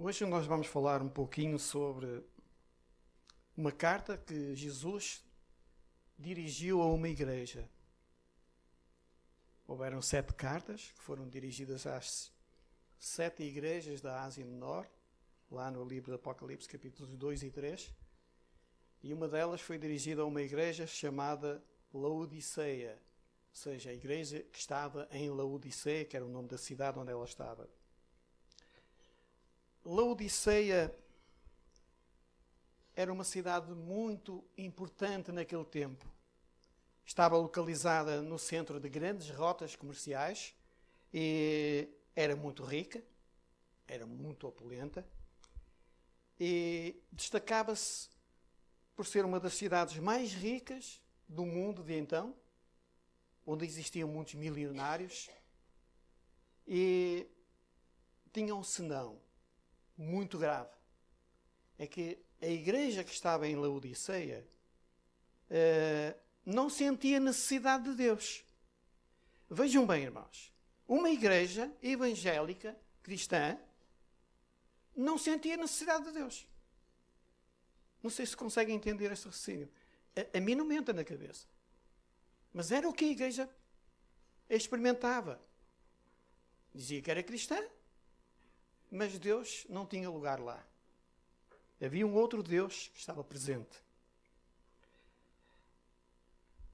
Hoje nós vamos falar um pouquinho sobre uma carta que Jesus dirigiu a uma igreja. Houveram 7 cartas que foram dirigidas às 7 igrejas da Ásia Menor, lá no livro do Apocalipse, capítulos 2 e 3. E uma delas foi dirigida a uma igreja chamada Laodiceia, ou seja, a igreja que estava em Laodiceia, que era o nome da cidade onde ela estava. Laodiceia era uma cidade muito importante naquele tempo. Estava localizada no centro de grandes rotas comerciais e era muito rica, era muito opulenta e destacava-se por ser uma das cidades mais ricas do mundo de então, onde existiam muitos milionários e tinha um senão muito grave. É que a igreja que estava em Laodiceia não sentia necessidade de Deus. Vejam bem, irmãos, uma igreja evangélica, cristã, não sentia necessidade de Deus. Não sei se conseguem entender este raciocínio. A mim não me entra na cabeça. Mas era o que a igreja experimentava. Dizia que era cristã, mas Deus não tinha lugar lá. Havia um outro Deus que estava presente.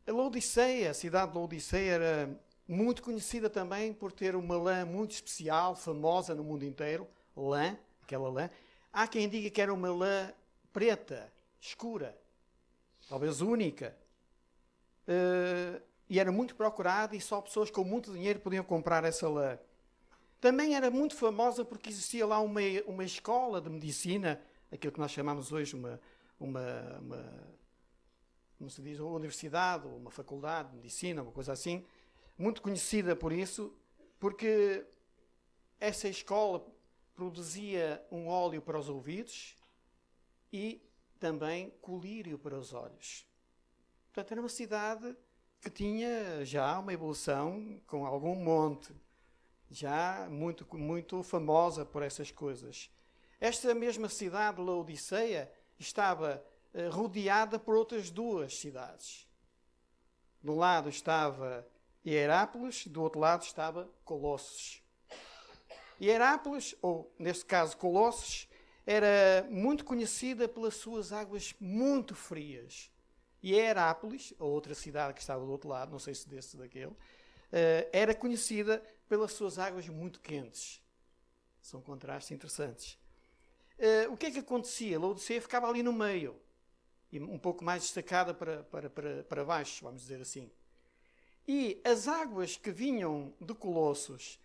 A Laodiceia, a cidade de Laodiceia, era muito conhecida também por ter uma lã muito especial, famosa no mundo inteiro. Lã, aquela lã. Há quem diga que era uma lã preta, escura, talvez única. E era muito procurada e só pessoas com muito dinheiro podiam comprar essa lã. Também era muito famosa porque existia lá uma escola de medicina, aquilo que nós chamamos hoje como se diz, uma universidade, ou uma faculdade de medicina, uma coisa assim, muito conhecida por isso, porque essa escola produzia um óleo para os ouvidos e também colírio para os olhos. Portanto, era uma cidade que tinha já uma evolução com algum monte, já muito famosa por essas coisas. Esta mesma cidade, Laodiceia, estava rodeada por outras 2 cidades. De um lado estava Hierápolis, do outro lado estava Colossos. Hierápolis, ou neste caso Colossos, era muito conhecida pelas suas águas muito frias. E Hierápolis, a outra cidade que estava do outro lado, não sei se desse daquele, era conhecida pelas suas águas muito quentes. São contrastes interessantes. O que é que acontecia? Laodiceia ficava ali no meio, e um pouco mais destacada para baixo, vamos dizer assim. E as águas que vinham de Colossos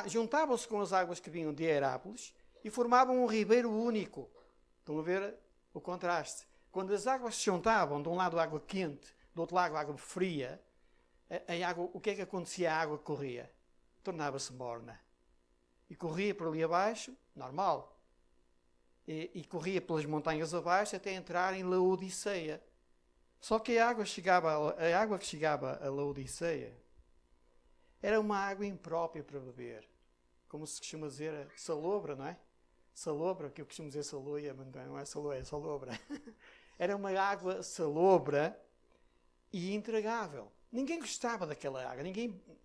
juntavam-se com as águas que vinham de Hierápolis e formavam um ribeiro único. Estão a ver o contraste? Quando as águas se juntavam, de um lado água quente, do outro lado água fria, o que é que acontecia à água que corria? Tornava-se morna. E corria por ali abaixo, normal. E corria pelas montanhas abaixo até entrar em Laodiceia. Só que a água que chegava a Laodiceia era uma água imprópria para beber. Como se costuma dizer, salobra, não é? Salobra, que eu costumo dizer saloia, mas não é saloia, é salobra. Era uma água salobra e intragável. Ninguém gostava daquela água.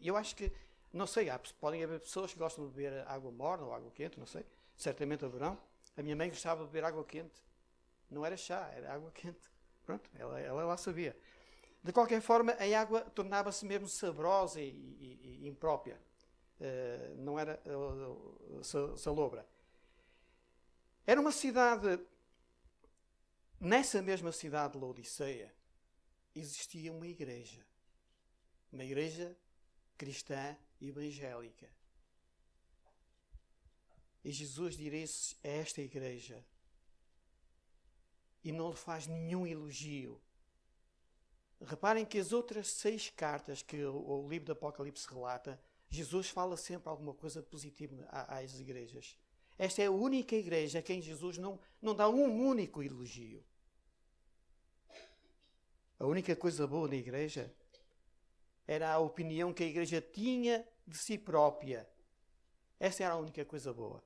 Eu acho que, não sei, podem haver pessoas que gostam de beber água morna ou água quente, não sei. Certamente haverão. A minha mãe gostava de beber água quente. Não era chá, era água quente. Pronto, ela lá sabia. De qualquer forma, a água tornava-se mesmo saborosa e imprópria. Não era salobra. Era uma cidade, nessa mesma cidade de Laodiceia, existia uma igreja cristã evangélica. E Jesus dirige-se a esta igreja e não lhe faz nenhum elogio. Reparem que as outras 6 cartas que o livro do Apocalipse relata, Jesus fala sempre alguma coisa de positivo às igrejas. Esta é a única igreja a quem Jesus não dá um único elogio. A única coisa boa na igreja era a opinião que a igreja tinha de si própria. Essa era a única coisa boa.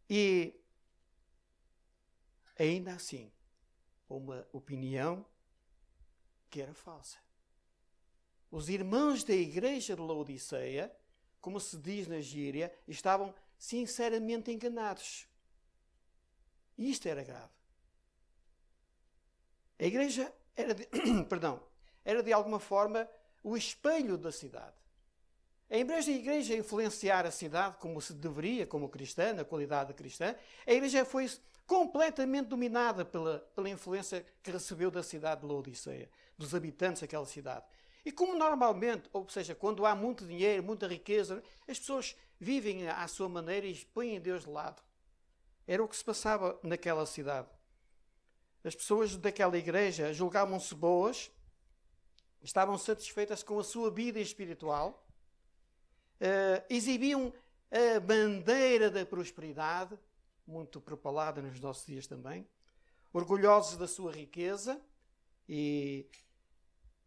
E, ainda assim, uma opinião que era falsa. Os irmãos da igreja de Laodiceia, como se diz na gíria, estavam sinceramente enganados. E isto era grave. A igreja era de alguma forma o espelho da cidade. Em vez da igreja influenciar a cidade como se deveria, como cristã, na qualidade de cristã, a igreja foi completamente dominada pela influência que recebeu da cidade de Laodiceia, dos habitantes daquela cidade. E como normalmente, ou seja, quando há muito dinheiro, muita riqueza, as pessoas vivem à sua maneira e põem Deus de lado. Era o que se passava naquela cidade. As pessoas daquela igreja julgavam-se boas, estavam satisfeitas com a sua vida espiritual, exibiam a bandeira da prosperidade, muito propalada nos nossos dias também, orgulhosos da sua riqueza, e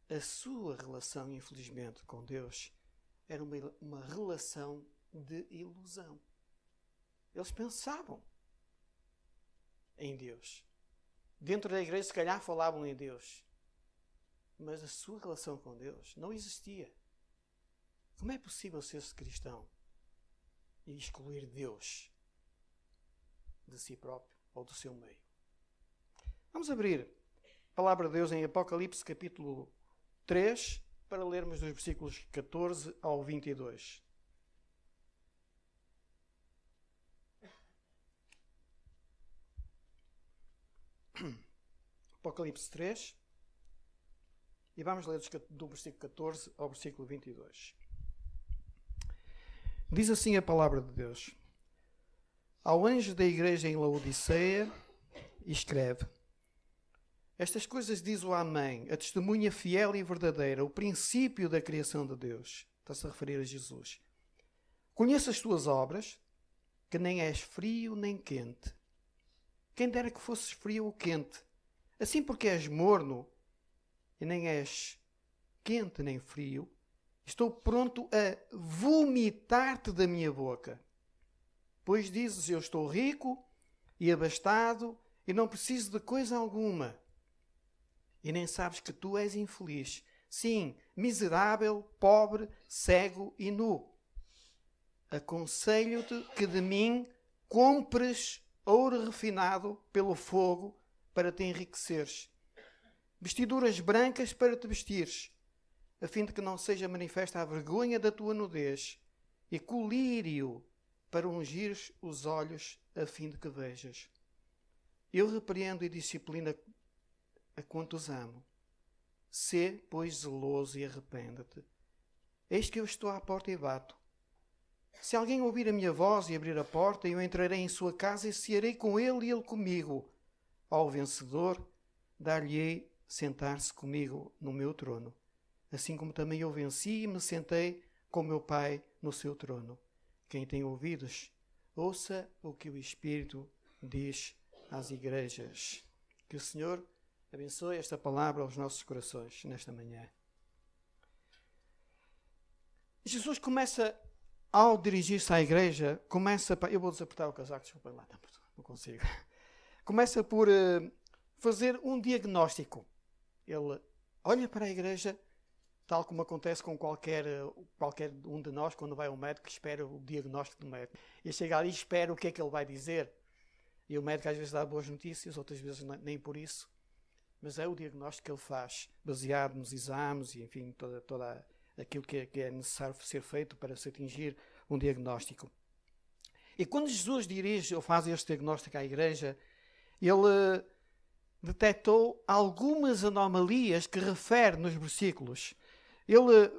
a sua relação, infelizmente, com Deus era uma relação de ilusão. Eles pensavam em Deus. Dentro da igreja, se calhar, falavam em Deus. Mas a sua relação com Deus não existia. Como é possível ser-se cristão e excluir Deus de si próprio ou do seu meio? Vamos abrir a palavra de Deus em Apocalipse capítulo 3 para lermos dos versículos 14 ao 22. Apocalipse 3 e vamos ler do versículo 14 ao versículo 22. Diz assim a palavra de Deus: Ao anjo da igreja em Laodiceia escreve: Estas coisas diz o Amém, a testemunha fiel e verdadeira, o princípio da criação de Deus. Está-se a referir a Jesus. Conheço as tuas obras, que nem és frio nem quente. Quem dera que fosses frio ou quente. Assim porque és morno e nem és quente nem frio, estou pronto a vomitar-te da minha boca. Pois dizes, eu estou rico e abastado e não preciso de coisa alguma. E nem sabes que tu és infeliz. Sim, miserável, pobre, cego e nu. Aconselho-te que de mim compres ouro refinado pelo fogo para te enriqueceres. Vestiduras brancas para te vestires, a fim de que não seja manifesta a vergonha da tua nudez, e colírio para ungires os olhos, a fim de que vejas. Eu repreendo e disciplino a quantos amo. Sê, pois, zeloso e arrependa-te. Eis que eu estou à porta e bato. Se alguém ouvir a minha voz e abrir a porta, eu entrarei em sua casa e cearei com ele e ele comigo. Ao vencedor, dar-lhe-ei sentar-se comigo no meu trono, assim como também eu venci e me sentei com meu Pai no seu trono. Quem tem ouvidos, ouça o que o Espírito diz às igrejas. Que o Senhor abençoe esta palavra aos nossos corações nesta manhã. Jesus começa, ao dirigir-se à igreja, eu vou desapertar o casaco, desculpem lá, não consigo. Começa por fazer um diagnóstico. Ele olha para a igreja, tal como acontece com qualquer um de nós, quando vai ao médico, espera o diagnóstico do médico. E chega ali e espera o que é que ele vai dizer. E o médico às vezes dá boas notícias, outras vezes nem por isso. Mas é o diagnóstico que ele faz, baseado nos exames e, enfim, toda aquilo que é necessário ser feito para se atingir um diagnóstico. E quando Jesus dirige ou faz este diagnóstico à igreja, ele detectou algumas anomalias que refere nos versículos.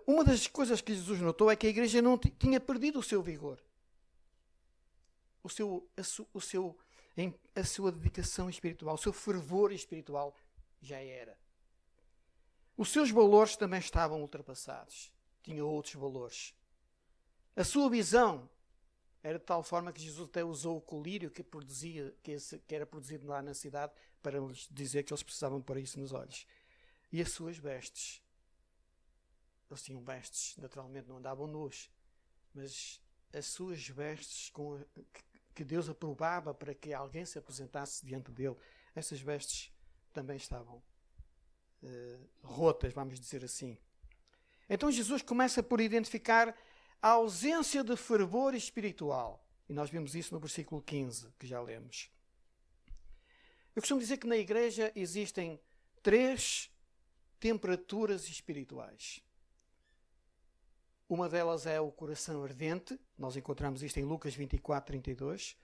Uma das coisas que Jesus notou é que a igreja não tinha perdido o seu vigor. A sua dedicação espiritual, o seu fervor espiritual já era. Os seus valores também estavam ultrapassados. Tinha outros valores. A sua visão era de tal forma que Jesus até usou o colírio que era produzido lá na cidade para lhes dizer que eles precisavam pôr isso nos olhos. E as suas vestes. Eles tinham vestes, naturalmente não andavam nus. Mas as suas vestes que Deus aprovava para que alguém se apresentasse diante dele, essas vestes também estavam rotas, vamos dizer assim. Então Jesus começa por identificar a ausência de fervor espiritual. E nós vimos isso no versículo 15, que já lemos. Eu costumo dizer que na igreja existem 3 temperaturas espirituais. Uma delas é o coração ardente. Nós encontramos isto em Lucas 24, 32.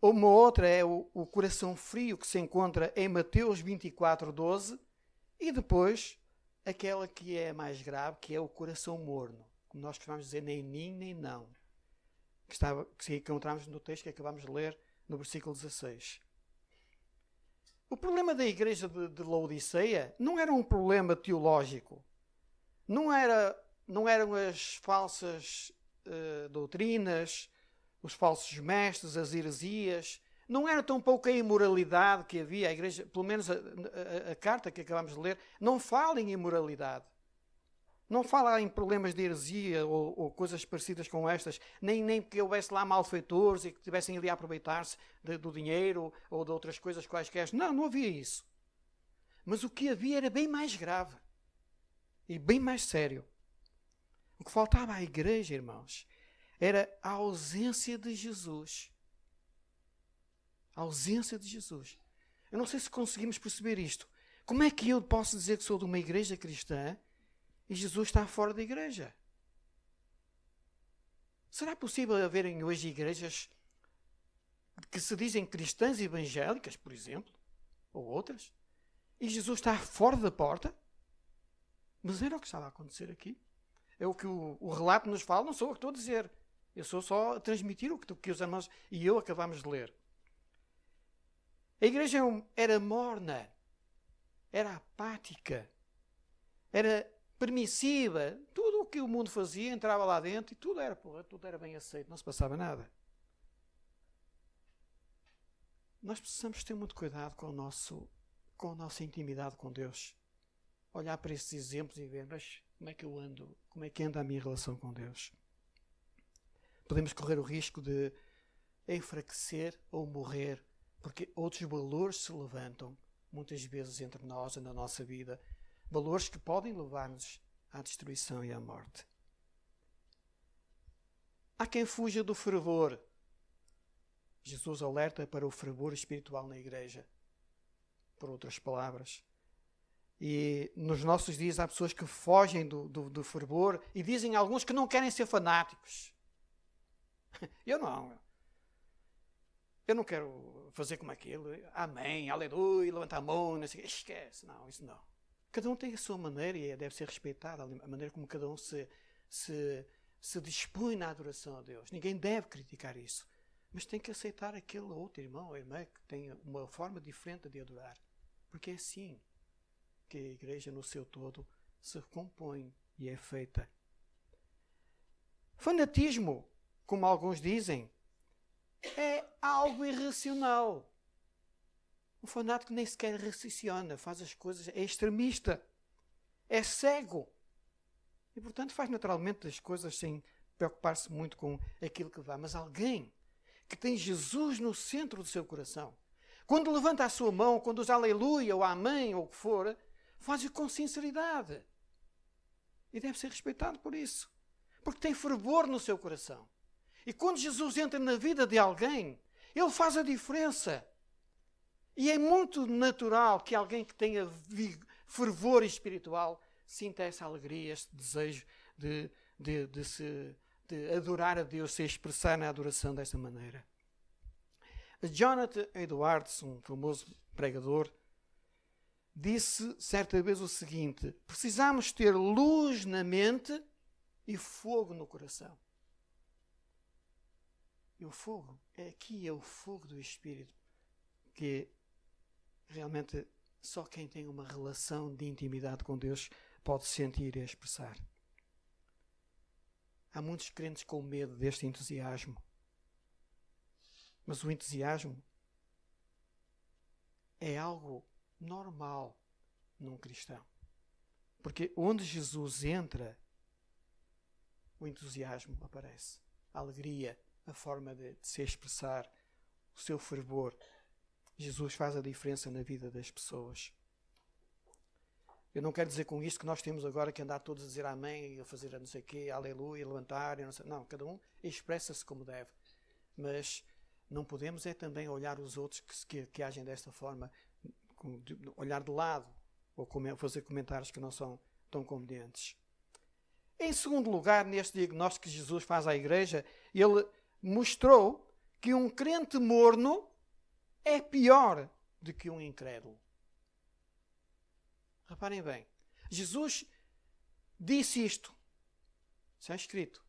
Uma outra é o coração frio, que se encontra em Mateus 24, 12. E depois, aquela que é mais grave, que é o coração morno. Como nós costumamos dizer, nem nim, nem não. Que encontramos no texto que acabamos de ler, no versículo 16. O problema da igreja de Laodiceia não era um problema teológico. Não eram as falsas doutrinas, os falsos mestres, as heresias. Não era tampouco a imoralidade que havia. A igreja, pelo menos a carta que acabamos de ler, não fala em imoralidade. Não fala em problemas de heresia ou coisas parecidas com estas, nem que houvesse lá malfeitores e que estivessem ali a aproveitar-se do dinheiro ou de outras coisas quaisquer. Não havia isso. Mas o que havia era bem mais grave e bem mais sério. O que faltava à igreja, irmãos, era a ausência de Jesus. A ausência de Jesus. Eu não sei se conseguimos perceber isto. Como é que eu posso dizer que sou de uma igreja cristã e Jesus está fora da igreja? Será possível haverem hoje igrejas que se dizem cristãs evangélicas, por exemplo, ou outras, e Jesus está fora da porta? Mas era o que estava a acontecer aqui. É o que o relato nos fala, não sou eu que estou a dizer. Eu sou só a transmitir o que os irmãos e eu acabamos de ler. A igreja era morna, era apática, era permissiva. Tudo o que o mundo fazia entrava lá dentro e tudo era bem aceito, não se passava nada. Nós precisamos ter muito cuidado com a nossa intimidade com Deus. Olhar para esses exemplos e ver, mas como é que eu ando? Como é que anda a minha relação com Deus? Podemos correr o risco de enfraquecer ou morrer, porque outros valores se levantam, muitas vezes entre nós e na nossa vida, valores que podem levar-nos à destruição e à morte. Há quem fuja do fervor. Jesus alerta para o fervor espiritual na igreja, por outras palavras. E nos nossos dias há pessoas que fogem do fervor e dizem alguns que não querem ser fanáticos. Eu não quero fazer como aquilo. Amém, aleluia, levantar a mão, não sei, esquece. Não, isso não. Cada um tem a sua maneira e deve ser respeitada a maneira como cada um se dispõe na adoração a Deus. Ninguém deve criticar isso. Mas tem que aceitar aquele outro irmão ou irmã que tem uma forma diferente de adorar. Porque é assim que a igreja no seu todo se compõe e é feita. Fanatismo, como alguns dizem, é algo irracional. Um fanático nem sequer raciocina, faz as coisas, é extremista, é cego. E, portanto, faz naturalmente as coisas sem preocupar-se muito com aquilo que dá. Mas alguém que tem Jesus no centro do seu coração, quando levanta a sua mão, quando usa aleluia ou amém ou o que for, faz-o com sinceridade. E deve ser respeitado por isso. Porque tem fervor no seu coração. E quando Jesus entra na vida de alguém, ele faz a diferença. E é muito natural que alguém que tenha fervor espiritual sinta essa alegria, esse desejo de adorar a Deus, se expressar na adoração dessa maneira. Jonathan Edwards, um famoso pregador, disse certa vez o seguinte: precisamos ter luz na mente e fogo no coração. E o fogo, aqui é o fogo do Espírito, que realmente só quem tem uma relação de intimidade com Deus pode sentir e expressar. Há muitos crentes com medo deste entusiasmo. Mas o entusiasmo é algo normal num cristão. Porque onde Jesus entra, o entusiasmo aparece. A alegria, a forma de se expressar, o seu fervor. Jesus faz a diferença na vida das pessoas. Eu não quero dizer com isto que nós temos agora que andar todos a dizer amém, a fazer a não sei o quê, aleluia, levantar, não sei. Não, cada um expressa-se como deve. Mas não podemos é também olhar os outros que agem desta forma, olhar de lado, ou fazer comentários que não são tão convenientes. Em segundo lugar, neste diagnóstico que Jesus faz à igreja, ele mostrou que um crente morno é pior do que um incrédulo. Reparem bem, Jesus disse isto. Está escrito.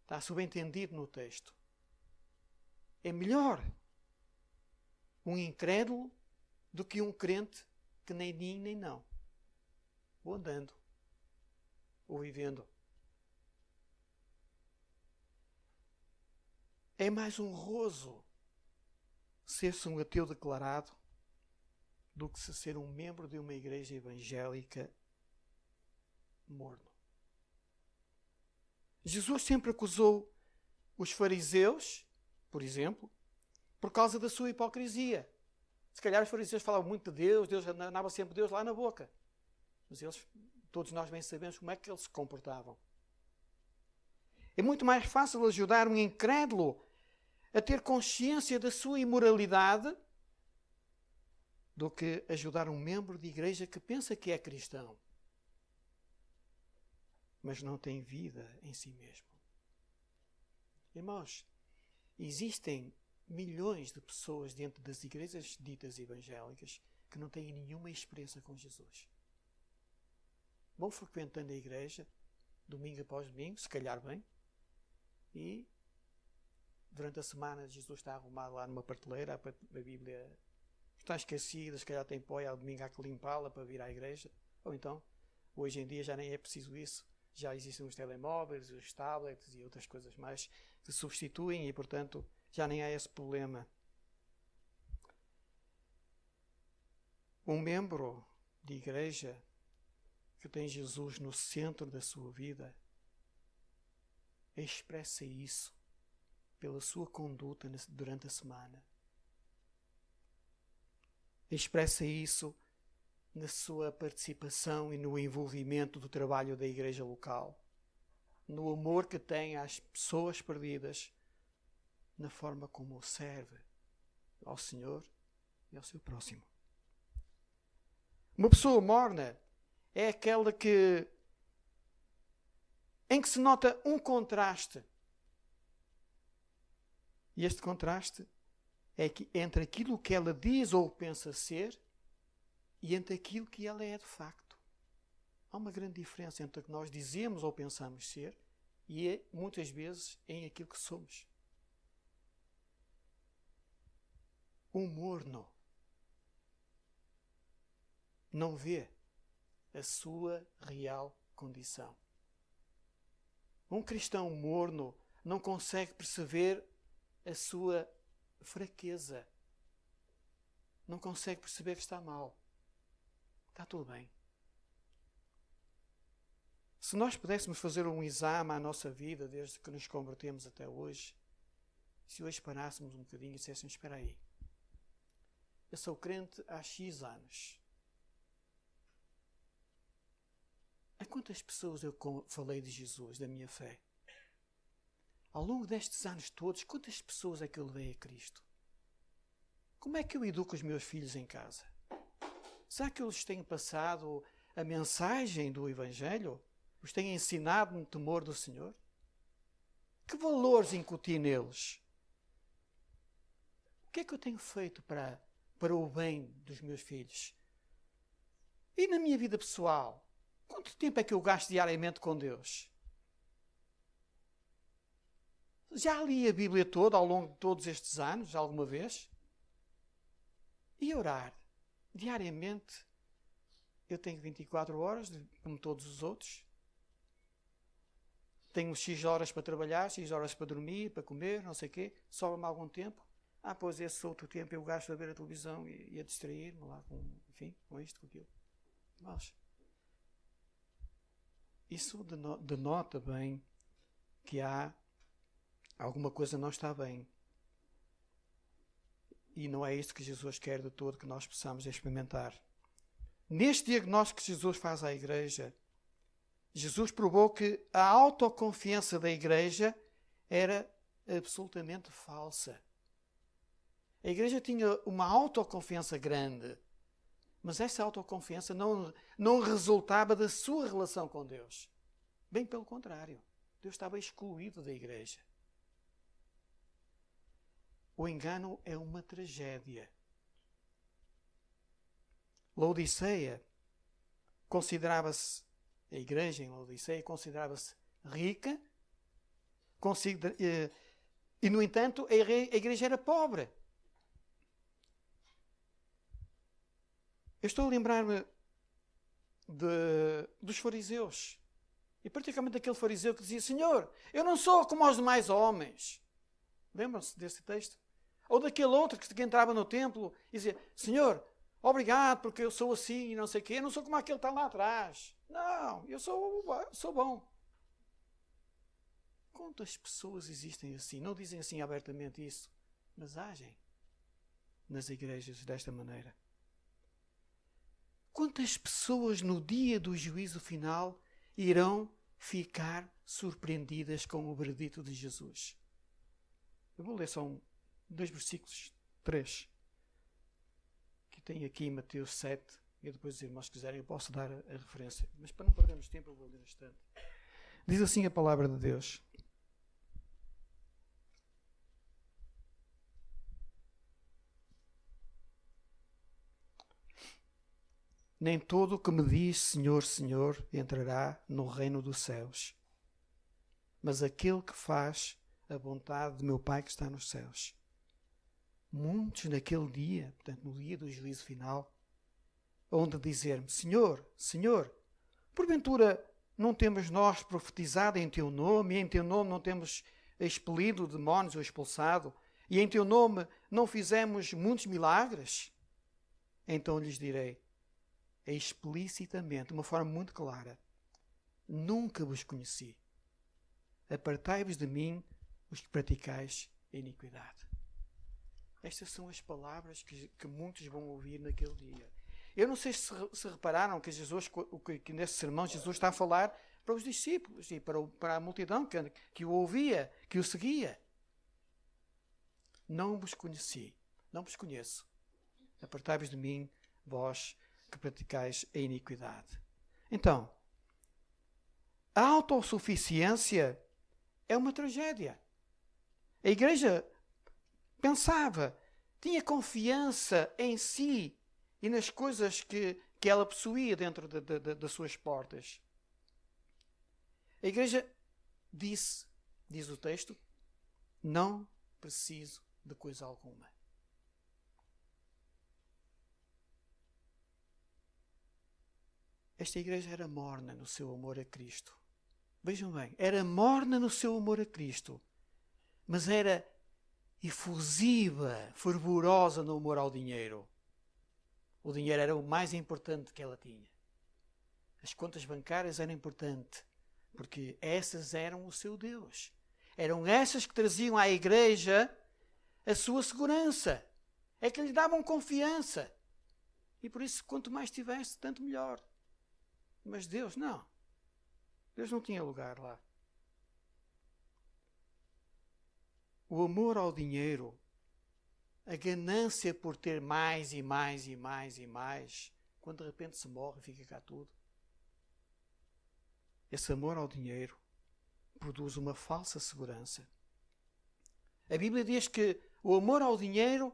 Está subentendido no texto. É melhor um incrédulo do que um crente que nem sim nem não. Ou andando. Ou vivendo. É mais honroso ser-se um ateu declarado do que se ser um membro de uma igreja evangélica morno. Jesus sempre acusou os fariseus, por exemplo, por causa da sua hipocrisia. Se calhar os fariseus falavam muito de Deus, Deus andava sempre Deus lá na boca. Mas eles, todos nós bem sabemos como é que eles se comportavam. É muito mais fácil ajudar um incrédulo a ter consciência da sua imoralidade do que ajudar um membro de igreja que pensa que é cristão, mas não tem vida em si mesmo. Irmãos, existem milhões de pessoas dentro das igrejas ditas evangélicas que não têm nenhuma experiência com Jesus. Vão frequentando a igreja, domingo após domingo, se calhar bem, e durante a semana Jesus está arrumado lá numa prateleira, a Bíblia está esquecida, se calhar tem pó e ao domingo há que limpá-la para vir à igreja. Ou então, hoje em dia já nem é preciso isso. Já existem os telemóveis, os tablets e outras coisas mais que substituem e, portanto, já nem há esse problema. Um membro de igreja que tem Jesus no centro da sua vida expressa isso pela sua conduta durante a semana. Expressa isso na sua participação e no envolvimento do trabalho da igreja local, no amor que tem às pessoas perdidas, na forma como serve ao Senhor e ao seu próximo. Uma pessoa morna é aquela em que se nota um contraste. E este contraste é que entre aquilo que ela diz ou pensa ser e entre aquilo que ela é de facto. Há uma grande diferença entre o que nós dizemos ou pensamos ser e muitas vezes em aquilo que somos. Um morno não vê a sua real condição. Um cristão morno não consegue perceber a sua fraqueza. Não consegue perceber que está mal. Está tudo bem. Se nós pudéssemos fazer um exame à nossa vida, desde que nos convertemos até hoje, se hoje parássemos um bocadinho e disséssemos, espera aí, eu sou crente há X anos. A quantas pessoas eu falei de Jesus, da minha fé? Ao longo destes anos todos, quantas pessoas é que eu levei a Cristo? Como é que eu educo os meus filhos em casa? Será que eu lhes tenho passado a mensagem do Evangelho? Os tenho ensinado no temor do Senhor? Que valores incuti neles? O que é que eu tenho feito para o bem dos meus filhos? E na minha vida pessoal? Quanto tempo é que eu gasto diariamente com Deus? Já li a Bíblia toda ao longo de todos estes anos, alguma vez? E orar? Diariamente, eu tenho 24 horas, como todos os outros. Tenho X horas para trabalhar, X horas para dormir, para comer, não sei o quê. Sobra-me algum tempo. Pois esse outro tempo eu gasto a ver a televisão e a distrair-me lá com isto, com aquilo. Mas isso denota bem que há Alguma coisa não está bem. E não é isso que Jesus quer de todo que nós possamos experimentar. Neste diagnóstico que Jesus faz à igreja, Jesus provou que a autoconfiança da igreja era absolutamente falsa. A igreja tinha uma autoconfiança grande, mas essa autoconfiança não resultava da sua relação com Deus. Bem pelo contrário, Deus estava excluído da igreja. O engano é uma tragédia. Laodiceia considerava-se, a igreja em Laodiceia considerava-se rica, e no entanto a igreja era pobre. Eu estou a lembrar-me dos fariseus, e particularmente daquele fariseu que dizia: Senhor, eu não sou como os demais homens. Lembram-se desse texto? Ou daquele outro que entrava no templo e dizia: Senhor, obrigado porque eu sou assim e não sei o quê. Eu não sou como aquele que está lá atrás. Não, eu sou bom. Quantas pessoas existem assim? Não dizem assim abertamente isso, mas agem nas igrejas desta maneira. Quantas pessoas no dia do juízo final irão ficar surpreendidas com o veredito de Jesus? Eu vou ler só dois versículos, 3, que tem aqui em Mateus 7, e depois os irmãos quiserem eu posso dar a referência, mas para não perdermos tempo eu vou ler bastante. Diz assim a palavra de Deus: nem todo o que me diz Senhor, Senhor entrará no reino dos céus, mas aquele que faz a vontade de meu Pai que está nos céus. Muitos naquele dia, portanto no dia do juízo final, onde dizer-me: Senhor, Senhor, porventura não temos nós profetizado em Teu nome, e em Teu nome não temos expelido demónios ou expulsado, e em Teu nome não fizemos muitos milagres? Então lhes direi explicitamente, de uma forma muito clara: nunca vos conheci. Apartai-vos de mim, os que praticais a iniquidade. Estas são as palavras que muitos vão ouvir naquele dia. Eu não sei se repararam que Jesus, que nesse sermão Jesus está a falar para os discípulos e para a multidão que o ouvia, que o seguia. Não vos conheci, não vos conheço. Apartai-vos de mim, vós que praticais a iniquidade. Então, a autossuficiência é uma tragédia. A igreja pensava, tinha confiança em si e nas coisas que ela possuía dentro das suas portas. A igreja diz o texto, não preciso de coisa alguma. Esta igreja era morna no seu amor a Cristo. Vejam bem, era morna no seu amor a Cristo, mas era efusiva, fervorosa no amor ao dinheiro. O dinheiro era o mais importante que ela tinha. As contas bancárias eram importantes, porque essas eram o seu Deus. Eram essas que traziam à igreja a sua segurança. É que lhe davam confiança. E por isso, quanto mais tivesse, tanto melhor. Mas Deus não. Deus não tinha lugar lá. O amor ao dinheiro, a ganância por ter mais e mais e mais e mais, quando de repente se morre, fica cá tudo. Esse amor ao dinheiro produz uma falsa segurança. A Bíblia diz que o amor ao dinheiro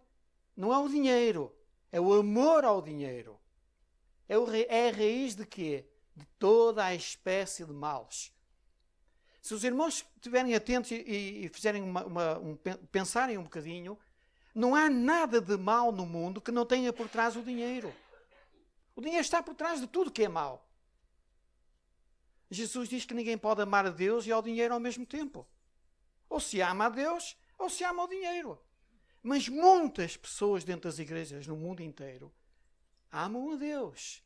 não é o dinheiro, é o amor ao dinheiro. É a raiz de quê? De toda a espécie de males. Se os irmãos estiverem atentos e fizerem pensarem um bocadinho, não há nada de mal no mundo que não tenha por trás o dinheiro. O dinheiro está por trás de tudo que é mau. Jesus diz que ninguém pode amar a Deus e ao dinheiro ao mesmo tempo. Ou se ama a Deus, ou se ama o dinheiro. Mas muitas pessoas dentro das igrejas no mundo inteiro amam a Deus.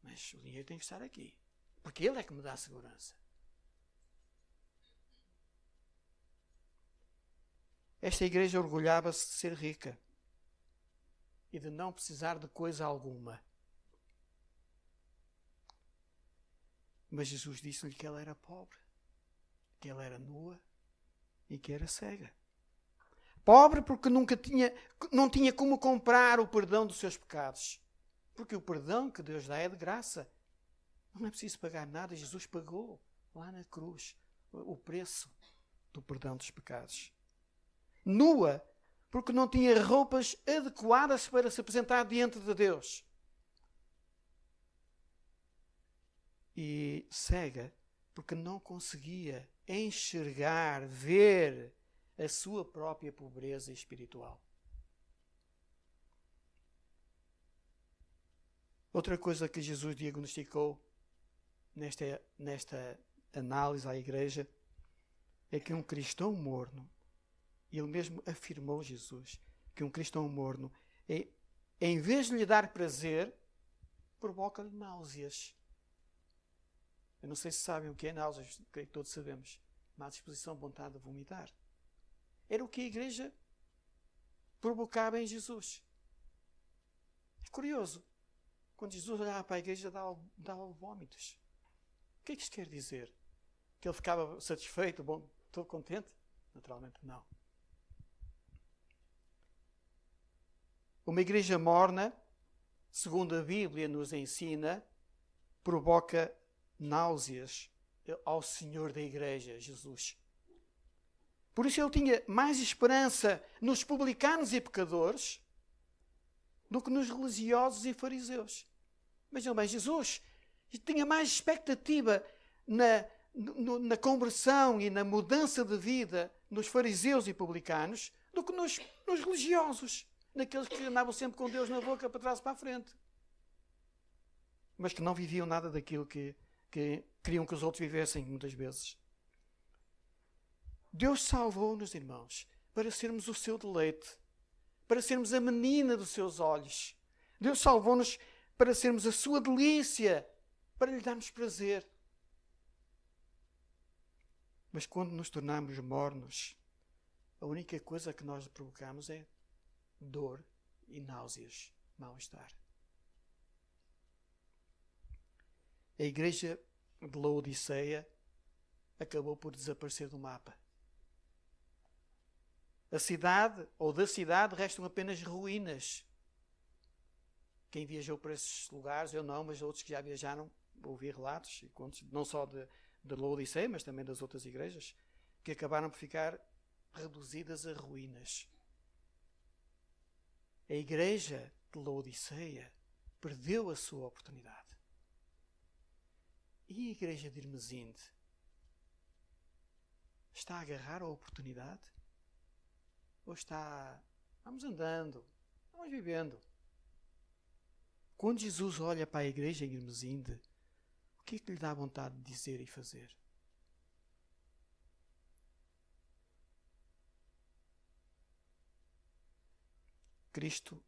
Mas o dinheiro tem que estar aqui. Porque Ele é que me dá segurança. Esta igreja orgulhava-se de ser rica e de não precisar de coisa alguma. Mas Jesus disse-lhe que ela era pobre, que ela era nua e que era cega. Pobre porque não tinha como comprar o perdão dos seus pecados. Porque o perdão que Deus dá é de graça. Não é preciso pagar nada. Jesus pagou lá na cruz o preço do perdão dos pecados. Nua porque não tinha roupas adequadas para se apresentar diante de Deus. E cega porque não conseguia enxergar, ver a sua própria pobreza espiritual. Outra coisa que Jesus diagnosticou nesta análise à igreja é que um cristão morno, e ele mesmo afirmou, Jesus, que um cristão morno, em vez de lhe dar prazer, provoca-lhe náuseas. Eu não sei se sabem o que é náuseas, creio que todos sabemos. Má disposição, vontade de vomitar. Era o que a igreja provocava em Jesus. É curioso. Quando Jesus olhava para a igreja, dava vômitos. O que é que isto quer dizer? Que ele ficava satisfeito, bom, estou contente? Naturalmente não. Uma igreja morna, segundo a Bíblia nos ensina, provoca náuseas ao Senhor da igreja, Jesus. Por isso ele tinha mais esperança nos publicanos e pecadores do que nos religiosos e fariseus. Vejam bem, Jesus tinha mais expectativa na conversão e na mudança de vida nos fariseus e publicanos do que nos religiosos, naqueles que andavam sempre com Deus na boca para trás e para a frente, mas que não viviam nada daquilo que queriam que os outros vivessem muitas vezes. Deus salvou-nos, irmãos, para sermos o seu deleite, para sermos a menina dos seus olhos. Deus salvou-nos para sermos a sua delícia, para lhe darmos prazer. Mas quando nos tornamos mornos, a única coisa que nós provocamos é dor e náuseas, mal-estar. A igreja de Laodiceia acabou por desaparecer do mapa. A cidade, ou da cidade, restam apenas ruínas. Quem viajou para esses lugares, eu não, mas outros que já viajaram, ouvi relatos, não só de Laodiceia, mas também das outras igrejas, que acabaram por ficar reduzidas a ruínas. A igreja de Laodiceia perdeu a sua oportunidade. E a igreja de Hermesinde está a agarrar a oportunidade? Ou está, vamos andando, vamos vivendo? Quando Jesus olha para a igreja em Hermesinde, o que é que lhe dá vontade de dizer e fazer? Cristo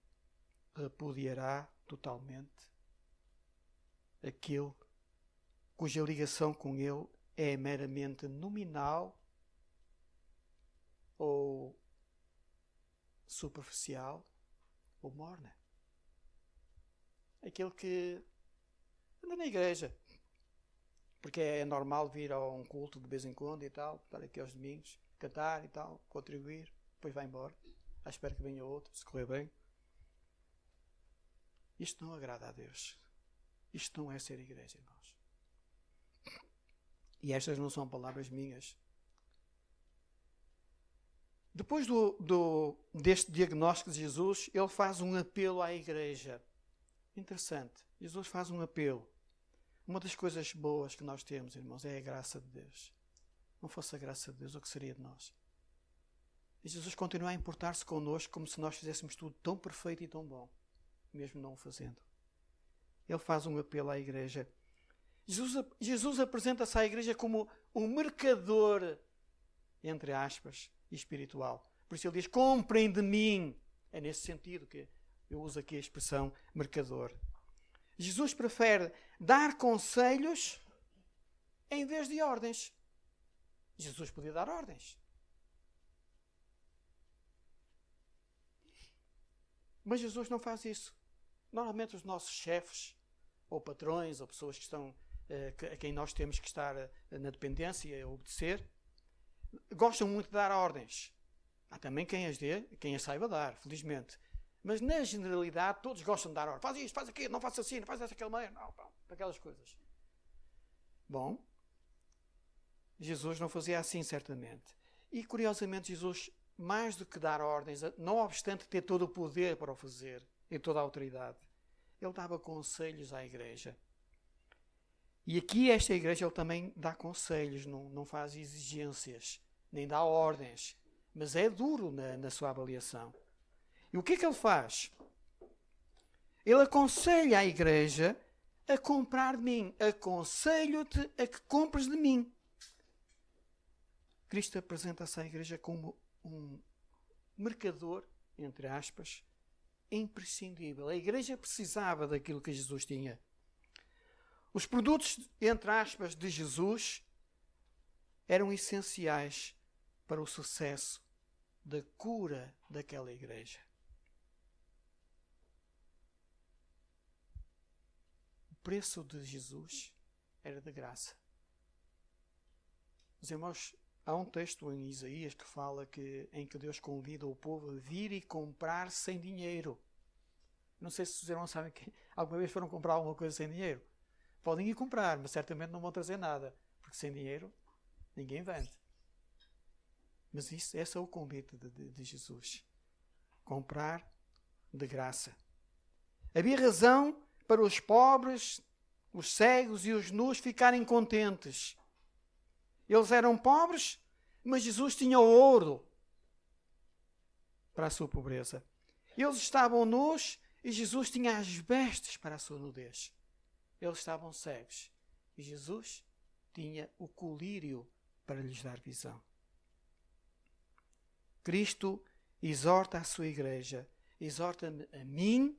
repudiará totalmente aquele cuja ligação com Ele é meramente nominal ou superficial ou morna. Aquele que anda na igreja, porque é normal vir a um culto de vez em quando e tal, estar aqui aos domingos, cantar e tal, contribuir, depois vai embora, à espera que venha outro, se correr bem. Isto não agrada a Deus. Isto não é ser igreja, irmãos. E estas não são palavras minhas. Depois deste diagnóstico de Jesus, ele faz um apelo à igreja. Interessante. Jesus faz um apelo. Uma das coisas boas que nós temos, irmãos, é a graça de Deus. Não fosse a graça de Deus, o que seria de nós? E Jesus continua a importar-se connosco como se nós fizéssemos tudo tão perfeito e tão bom, mesmo não o fazendo. Ele faz um apelo à igreja. Jesus apresenta-se à igreja como um mercador, entre aspas, espiritual. Por isso ele diz, comprem de mim. É nesse sentido que eu uso aqui a expressão mercador. Jesus prefere dar conselhos em vez de ordens. Jesus podia dar ordens. Mas Jesus não faz isso. Normalmente os nossos chefes, ou patrões, ou pessoas que estão, a quem nós temos que estar na dependência e a obedecer, gostam muito de dar ordens. Há também quem as saiba dar, felizmente. Mas na generalidade todos gostam de dar ordens. Faz isto, faz aquilo, não faça assim, não faz daquela maneira. Não, aquelas coisas. Bom, Jesus não fazia assim, certamente. E curiosamente Jesus, mais do que dar ordens, não obstante ter todo o poder para o fazer e toda a autoridade, ele dava conselhos à igreja. E aqui esta igreja ele também dá conselhos, não faz exigências, nem dá ordens, mas é duro na sua avaliação. E o que é que ele faz? Ele aconselha a igreja a comprar de mim. Aconselho-te a que compres de mim. Cristo apresenta-se à igreja como um mercador, entre aspas, imprescindível. A igreja precisava daquilo que Jesus tinha. Os produtos, entre aspas, de Jesus eram essenciais para o sucesso da cura daquela igreja. O preço de Jesus era de graça. Meus irmãos, há um texto em Isaías que fala em que Deus convida o povo a vir e comprar sem dinheiro. Não sei se os irmãos sabem que alguma vez foram comprar alguma coisa sem dinheiro. Podem ir comprar, mas certamente não vão trazer nada, porque sem dinheiro ninguém vende. Mas esse é o convite de Jesus. Comprar de graça. Havia razão para os pobres, os cegos e os nus ficarem contentes. Eles eram pobres, mas Jesus tinha ouro para a sua pobreza. Eles estavam nus e Jesus tinha as vestes para a sua nudez. Eles estavam cegos e Jesus tinha o colírio para lhes dar visão. Cristo exorta a sua igreja, exorta-me a mim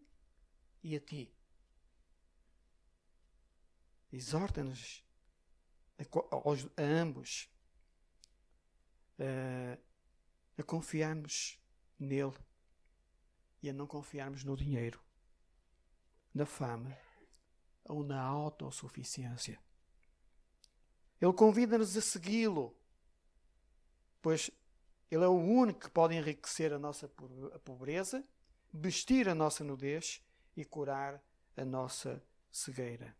e a ti. Exorta-nos a ambos a confiarmos nele e a não confiarmos no dinheiro, na fama ou na autossuficiência. Ele convida-nos a segui-lo, pois ele é o único que pode enriquecer a nossa pobreza, vestir a nossa nudez e curar a nossa cegueira.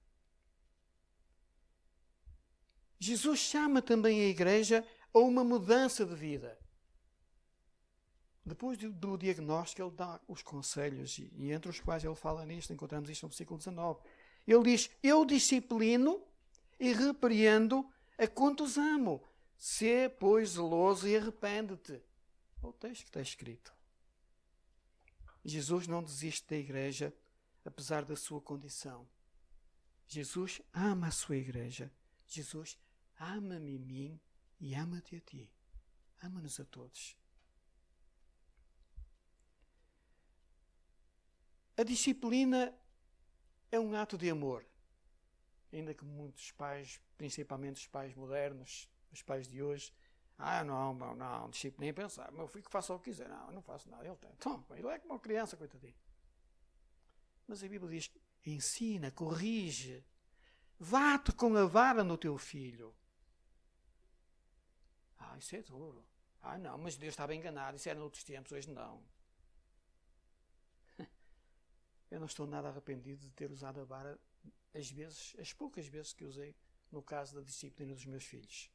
Jesus chama também a igreja a uma mudança de vida. Depois do diagnóstico, ele dá os conselhos, e entre os quais ele fala nisto, encontramos isto no versículo 19. Ele diz: eu disciplino e repreendo a quantos amo. Sê, pois, zeloso e arrepende-te. É o texto que está escrito. Jesus não desiste da igreja, apesar da sua condição. Jesus ama a sua igreja. Jesus ama-me a mim e ama-te a ti. Ama-nos a todos. A disciplina é um ato de amor. Ainda que muitos pais, principalmente os pais modernos, os pais de hoje, não, disciplina nem pensar. Meu filho que faça o que quiser. Não, eu não faço nada. Ele tem. Então, ele é como uma criança, coitadinho. Mas a Bíblia diz: ensina, corrige, bate com a vara no teu filho. Isso é duro. Não, mas Deus estava enganado. Isso era noutros tempos, hoje não. Eu não estou nada arrependido de ter usado a vara as poucas vezes que usei no caso da disciplina dos meus filhos.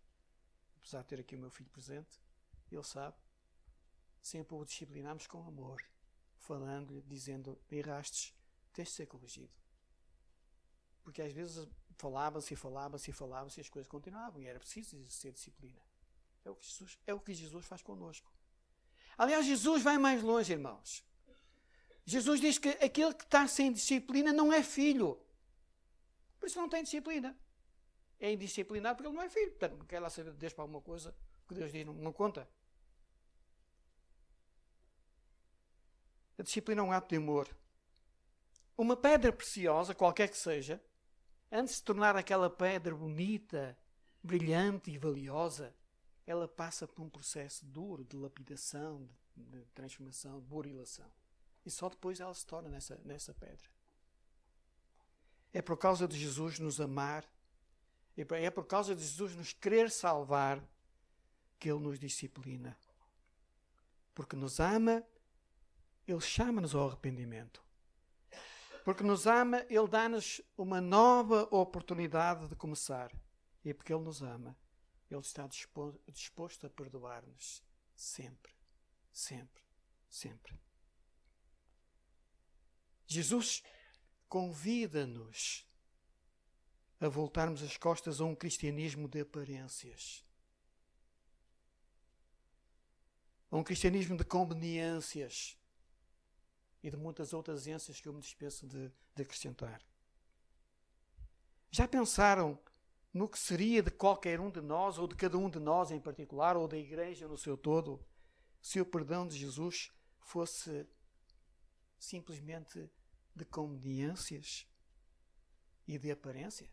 Apesar de ter aqui o meu filho presente, ele sabe, sempre o disciplinamos com amor, falando-lhe, dizendo: errastes, tens de ser corrigido. Porque às vezes falavam-se e as coisas continuavam, e era preciso exercer disciplina. É o que Jesus faz connosco. Aliás, Jesus vai mais longe, irmãos. Jesus diz que aquele que está sem disciplina não é filho. Por isso não tem disciplina. É indisciplinado porque ele não é filho. Portanto, não quer lá saber de Deus para alguma coisa que Deus diz não conta. A disciplina é um ato de amor. Uma pedra preciosa, qualquer que seja, antes de se tornar aquela pedra bonita, brilhante e valiosa, ela passa por um processo duro de lapidação, de transformação, de burilação. E só depois ela se torna nessa pedra. É por causa de Jesus nos amar, é por causa de Jesus nos querer salvar, que Ele nos disciplina. Porque nos ama, Ele chama-nos ao arrependimento. Porque nos ama, Ele dá-nos uma nova oportunidade de começar. E porque Ele nos ama, Ele está disposto a perdoar-nos sempre, sempre, sempre. Jesus convida-nos a voltarmos as costas a um cristianismo de aparências. A um cristianismo de conveniências e de muitas outras ênsias que eu me despeço de acrescentar. Já pensaram no que seria de qualquer um de nós, ou de cada um de nós em particular, ou da igreja no seu todo, se o perdão de Jesus fosse simplesmente de conveniências e de aparência?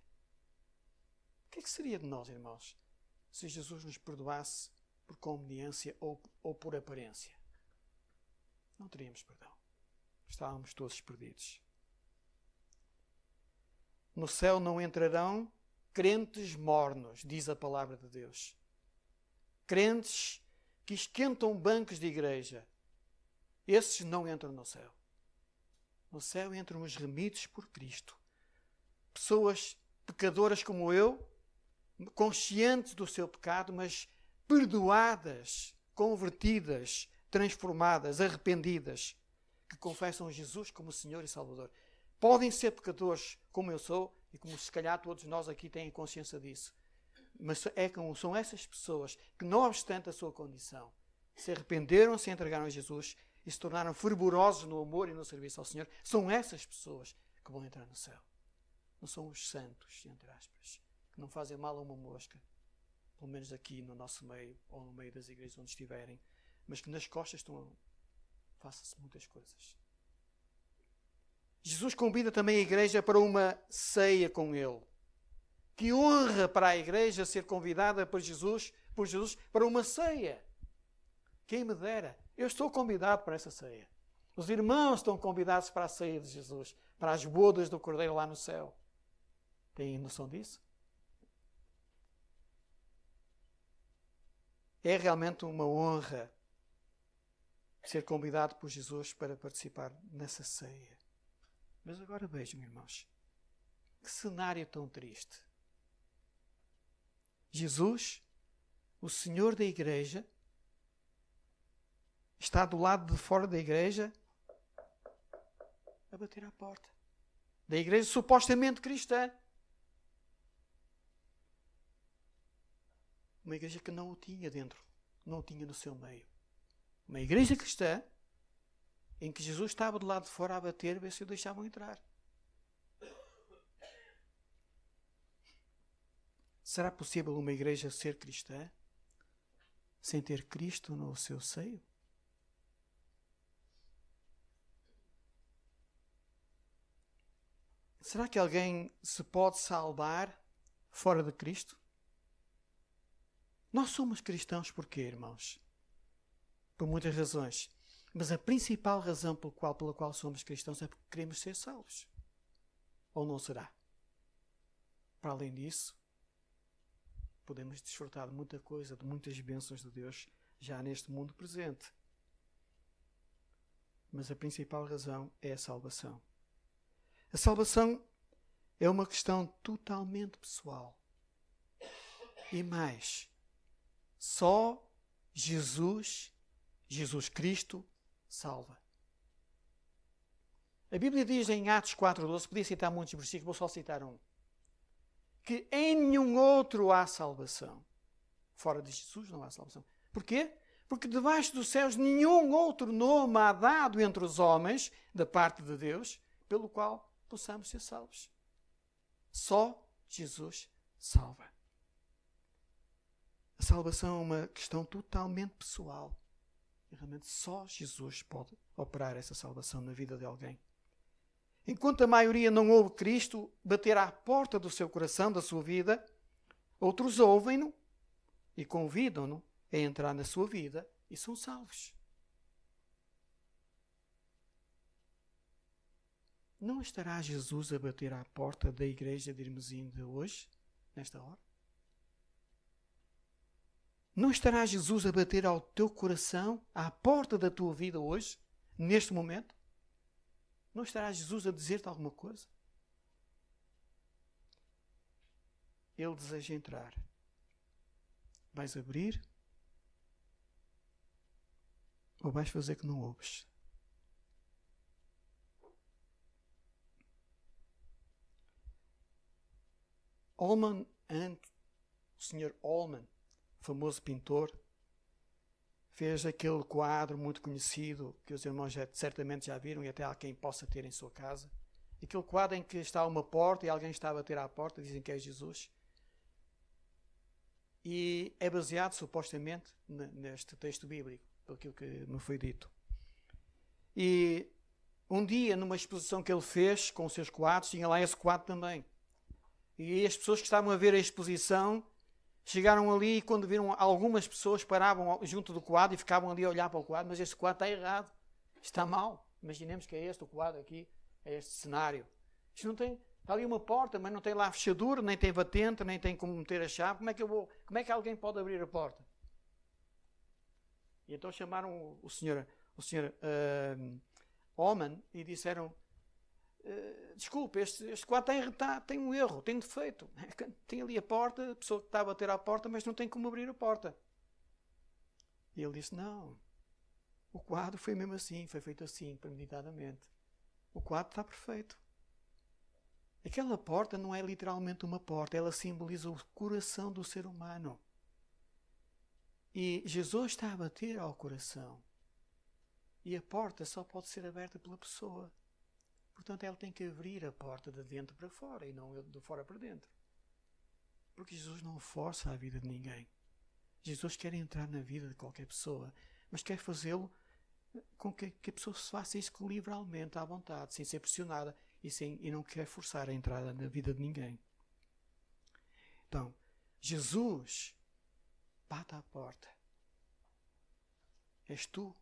O que é que seria de nós, irmãos, se Jesus nos perdoasse por conveniência ou por aparência? Não teríamos perdão. Estávamos todos perdidos. No céu não entrarão crentes mornos, diz a palavra de Deus. Crentes que esquentam bancos de igreja. Esses não entram no céu. No céu entram os remidos por Cristo. Pessoas pecadoras como eu, conscientes do seu pecado, mas perdoadas, convertidas, transformadas, arrependidas, que confessam Jesus como Senhor e Salvador. Podem ser pecadores como eu sou, e como se calhar todos nós aqui têm consciência disso. Mas são essas pessoas que, não obstante a sua condição, se arrependeram, se entregaram a Jesus e se tornaram fervorosos no amor e no serviço ao Senhor. São essas pessoas que vão entrar no céu. Não são os santos, entre aspas, que não fazem mal a uma mosca, pelo menos aqui no nosso meio, ou no meio das igrejas onde estiverem, mas que nas costas faça-se muitas coisas. Jesus convida também a igreja para uma ceia com Ele. Que honra para a igreja ser convidada por Jesus para uma ceia. Quem me dera. Eu estou convidado para essa ceia. Os irmãos estão convidados para a ceia de Jesus, para as bodas do Cordeiro lá no céu. Têm noção disso? É realmente uma honra ser convidado por Jesus para participar nessa ceia. Mas agora vejam, irmãos, que cenário tão triste. Jesus, o Senhor da igreja, está do lado de fora da igreja a bater à porta. Da igreja supostamente cristã. Uma igreja que não o tinha dentro, não o tinha no seu meio. Uma igreja cristã em que Jesus estava do lado de fora a bater, ver se o deixavam entrar. Será possível uma igreja ser cristã sem ter Cristo no seu seio? Será que alguém se pode salvar fora de Cristo? Nós somos cristãos porquê, irmãos? Por muitas razões. Mas a principal razão pela qual somos cristãos é porque queremos ser salvos. Ou não será? Para além disso, podemos desfrutar de muita coisa, de muitas bênçãos de Deus já neste mundo presente. Mas a principal razão é a salvação. A salvação é uma questão totalmente pessoal. E mais, só Jesus Cristo salva. A Bíblia diz em Atos 4:12, podia citar muitos versículos, vou só citar um, que em nenhum outro há salvação. Fora de Jesus não há salvação. Porquê? Porque debaixo dos céus nenhum outro nome há dado entre os homens, da parte de Deus, pelo qual possamos ser salvos. Só Jesus salva. A salvação é uma questão totalmente pessoal. E realmente só Jesus pode operar essa salvação na vida de alguém. Enquanto a maioria não ouve Cristo bater à porta do seu coração, da sua vida, outros ouvem-no e convidam-no a entrar na sua vida e são salvos. não estará Jesus a bater à porta da igreja de Irmesinde hoje, nesta hora? Não estará Jesus a bater ao teu coração, à porta da tua vida hoje, neste momento? Não estará Jesus a dizer-te alguma coisa? Ele deseja entrar. Vais abrir? Ou vais fazer que não ouves? Ullmann, o Sr. Ullmann, famoso pintor, fez aquele quadro muito conhecido que os irmãos certamente já viram e até há quem possa ter em sua casa. Aquele quadro em que está uma porta e alguém está a bater à porta, dizem que é Jesus. E é baseado supostamente neste texto bíblico, pelo que me foi dito. E um dia, numa exposição que ele fez com os seus quadros, tinha lá esse quadro também. E as pessoas que estavam a ver a exposição chegaram ali e quando viram algumas pessoas paravam junto do quadro e ficavam ali a olhar para o quadro, mas este quadro está errado, está mal. Imaginemos que é este o quadro aqui, é este cenário. Isto não tem, está ali uma porta, mas não tem lá fechadura, nem tem batente, nem tem como meter a chave. Como é que alguém pode abrir a porta? E então chamaram o senhor Ullmann e disseram: desculpe, este quadro tem um erro, tem um defeito. Tem ali a porta, a pessoa que está a bater à porta, mas não tem como abrir a porta. E ele disse: não, o quadro foi mesmo assim, foi feito assim, premeditadamente. O quadro está perfeito. Aquela porta não é literalmente uma porta, ela simboliza o coração do ser humano. E Jesus está a bater ao coração. E a porta só pode ser aberta pela pessoa. Portanto, ela tem que abrir a porta de dentro para fora e não de fora para dentro. Porque Jesus não força a vida de ninguém. Jesus quer entrar na vida de qualquer pessoa, mas quer fazê-lo com que a pessoa se faça isso livremente, à vontade, sem ser pressionada e não quer forçar a entrada na vida de ninguém. Então, Jesus bate à porta. És tu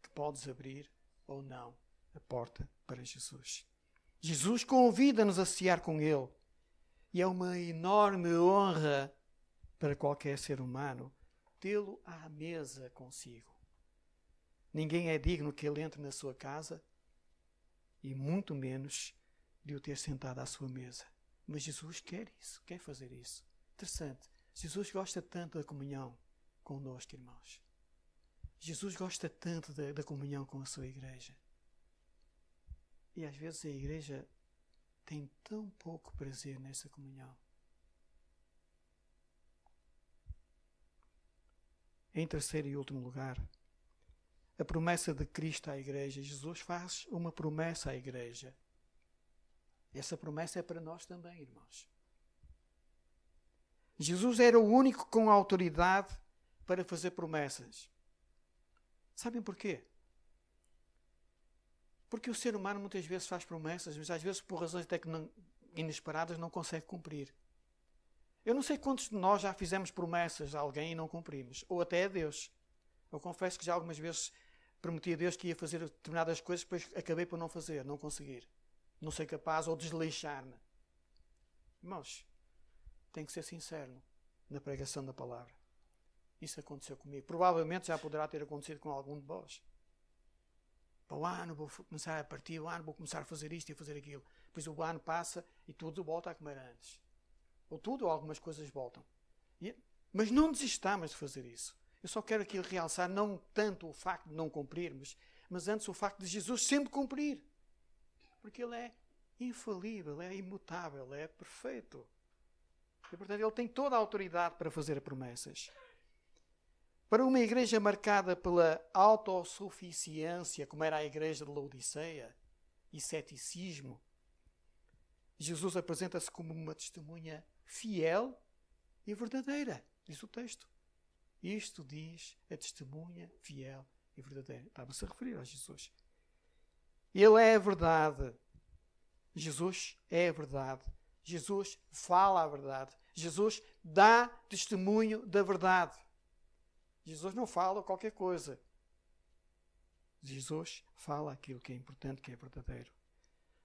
que podes abrir ou não a porta para Jesus. Jesus convida-nos a cear com Ele. E é uma enorme honra para qualquer ser humano tê-lo à mesa consigo. Ninguém é digno que Ele entre na sua casa e muito menos de o ter sentado à sua mesa. Mas Jesus quer isso, quer fazer isso. Interessante. Jesus gosta tanto da comunhão connosco, irmãos. Jesus gosta tanto da comunhão com a sua igreja. E às vezes a igreja tem tão pouco prazer nessa comunhão. Em terceiro e último lugar, a promessa de Cristo à igreja. Jesus faz uma promessa à igreja. Essa promessa é para nós também, irmãos. Jesus era o único com autoridade para fazer promessas. Sabem porquê? Porque o ser humano muitas vezes faz promessas, mas às vezes por razões até que inesperadas não consegue cumprir. Eu não sei quantos de nós já fizemos promessas a alguém e não cumprimos, ou até a Deus. Eu confesso que já algumas vezes prometi a Deus que ia fazer determinadas coisas, depois acabei por não fazer, não conseguir. Não ser capaz ou desleixar-me. Irmãos, tenho que ser sincero na pregação da palavra. Isso aconteceu comigo. Provavelmente já poderá ter acontecido com algum de vós. Para o ano vou começar a partir, o ano vou começar a fazer isto e a fazer aquilo. Depois o ano passa e tudo volta a como era antes. Ou tudo ou algumas coisas voltam. Mas não desistamos de fazer isso. Eu só quero aqui realçar não tanto o facto de não cumprirmos, mas antes o facto de Jesus sempre cumprir. Porque Ele é infalível, é imutável, é perfeito. E, portanto, Ele tem toda a autoridade para fazer promessas. Para uma igreja marcada pela autossuficiência, como era a igreja de Laodiceia, e ceticismo, Jesus apresenta-se como uma testemunha fiel e verdadeira, diz o texto. Isto diz a testemunha fiel e verdadeira. Estava-se a referir a Jesus. Ele é a verdade. Jesus é a verdade. Jesus fala a verdade. Jesus dá testemunho da verdade. Jesus não fala qualquer coisa. Jesus fala aquilo que é importante, que é verdadeiro.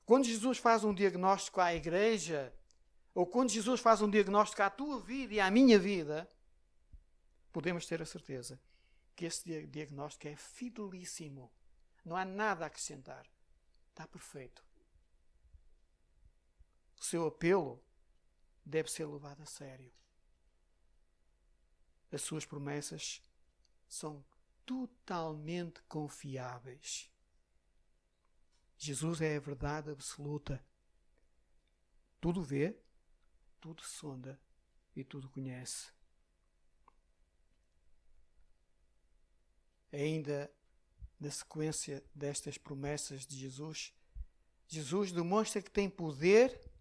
Quando Jesus faz um diagnóstico à igreja, ou quando Jesus faz um diagnóstico à tua vida e à minha vida, podemos ter a certeza que esse diagnóstico é fidelíssimo. Não há nada a acrescentar. Está perfeito. O seu apelo deve ser levado a sério. As suas promessas são totalmente confiáveis. Jesus é a verdade absoluta. Tudo vê, tudo sonda e tudo conhece. Ainda na sequência destas promessas de Jesus, Jesus demonstra que tem poder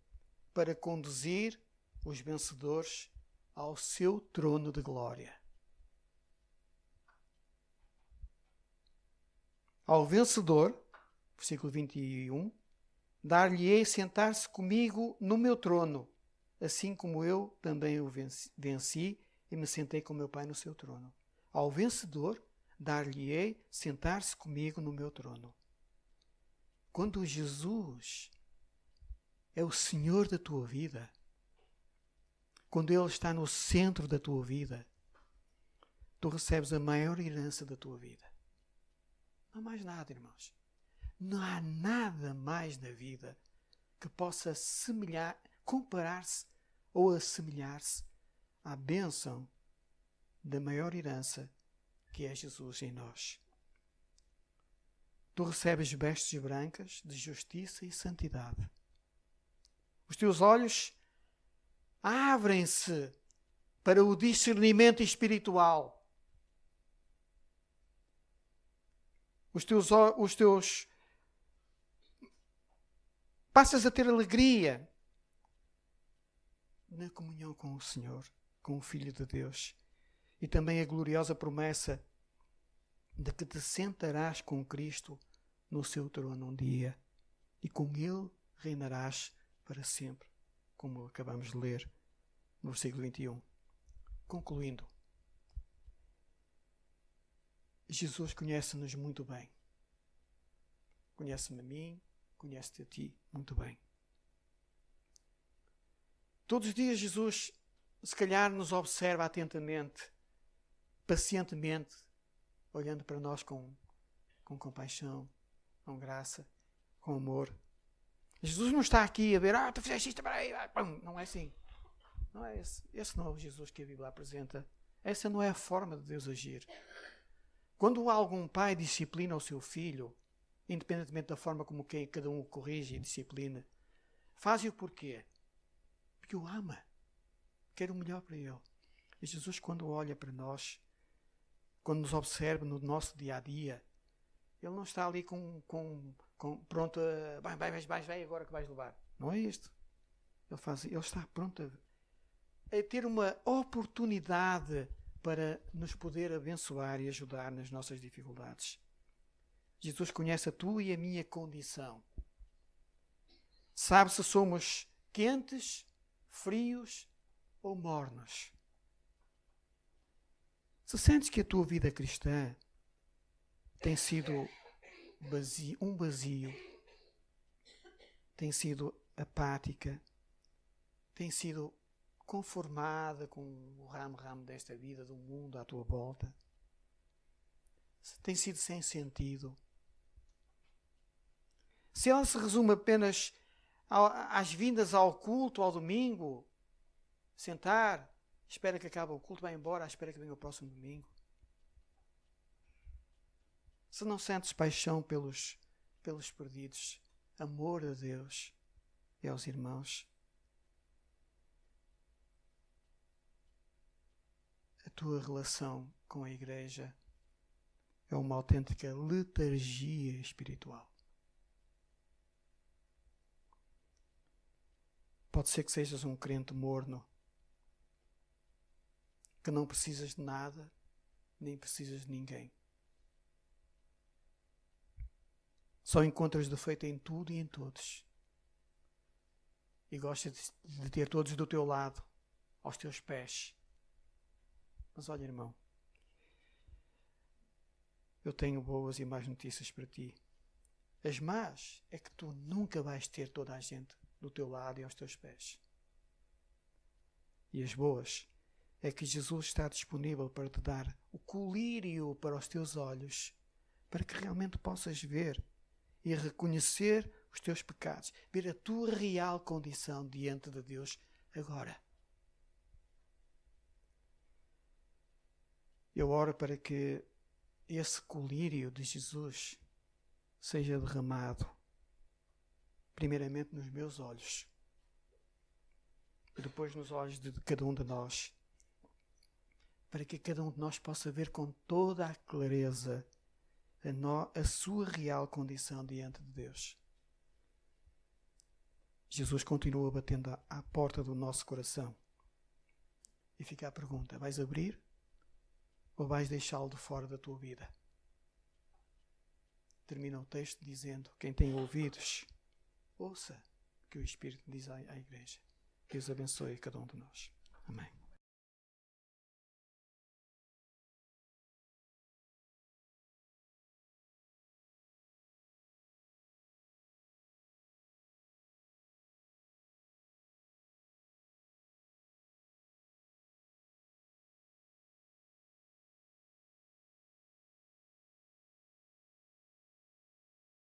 para conduzir os vencedores ao seu trono de glória. Ao vencedor, versículo 21, dar-lhe-ei sentar-se comigo no meu trono, assim como eu também o venci e me sentei com meu Pai no seu trono. Ao vencedor, dar-lhe-ei sentar-se comigo no meu trono. Quando Jesus é o Senhor da tua vida, quando Ele está no centro da tua vida, tu recebes a maior herança da tua vida. Não há mais nada, irmãos. Não há nada mais na vida que possa comparar-se ou assemelhar-se à bênção da maior herança que é Jesus em nós. Tu recebes vestes brancas de justiça e santidade. Os teus olhos abrem-se para o discernimento espiritual. Passas a ter alegria na comunhão com o Senhor, com o Filho de Deus. E também a gloriosa promessa de que te sentarás com Cristo no seu trono um dia e com Ele reinarás para sempre, como acabamos de ler no versículo 21. Concluindo, Jesus conhece-nos muito bem. Conhece-me a mim, conhece-te a ti muito bem. Todos os dias Jesus, se calhar, nos observa atentamente, pacientemente, olhando para nós com compaixão, com graça, com amor. Jesus não está aqui a ver, tu fizeste isto, para aí, pum. Não é assim. Não é esse. Esse não é o Jesus que a Bíblia apresenta. Essa não é a forma de Deus agir. Quando algum pai disciplina o seu filho, independentemente da forma como cada um o corrige e disciplina, faz-o porquê? Porque o ama. Quer o melhor para ele. E Jesus, quando olha para nós, quando nos observa no nosso dia-a-dia, Ele não está ali pronto a... Vai, agora que vais levar. Não é isto. Ele está pronto a ter uma oportunidade para nos poder abençoar e ajudar nas nossas dificuldades. Jesus conhece a tua e a minha condição. Sabe se somos quentes, frios ou mornos. Se sentes que a tua vida cristã tem sido um vazio, tem sido apática, tem sido conformada com o ramo desta vida, do mundo à tua volta, se tem sido sem sentido, se ela se resume apenas às vindas ao culto, ao domingo, sentar, espera que acabe o culto, vai embora, espera que venha o próximo domingo. Se não sentes paixão pelos perdidos, amor a Deus e aos irmãos, a tua relação com a igreja é uma autêntica letargia espiritual. Pode ser que sejas um crente morno, que não precisas de nada, nem precisas de ninguém. Só encontras defeito em tudo e em todos. E gostas de ter todos do teu lado, aos teus pés. Mas olha, irmão, eu tenho boas e más notícias para ti. As más é que tu nunca vais ter toda a gente do teu lado e aos teus pés. E as boas é que Jesus está disponível para te dar o colírio para os teus olhos, para que realmente possas ver e reconhecer os teus pecados, ver a tua real condição diante de Deus agora. Eu oro para que esse colírio de Jesus seja derramado, primeiramente nos meus olhos, e depois nos olhos de cada um de nós, para que cada um de nós possa ver com toda a clareza a sua real condição diante de Deus. Jesus continua batendo à porta do nosso coração. E fica a pergunta: vais abrir ou vais deixá-lo de fora da tua vida? Termina o texto dizendo: quem tem ouvidos, ouça o que o Espírito diz à igreja. Deus abençoe cada um de nós. Amém.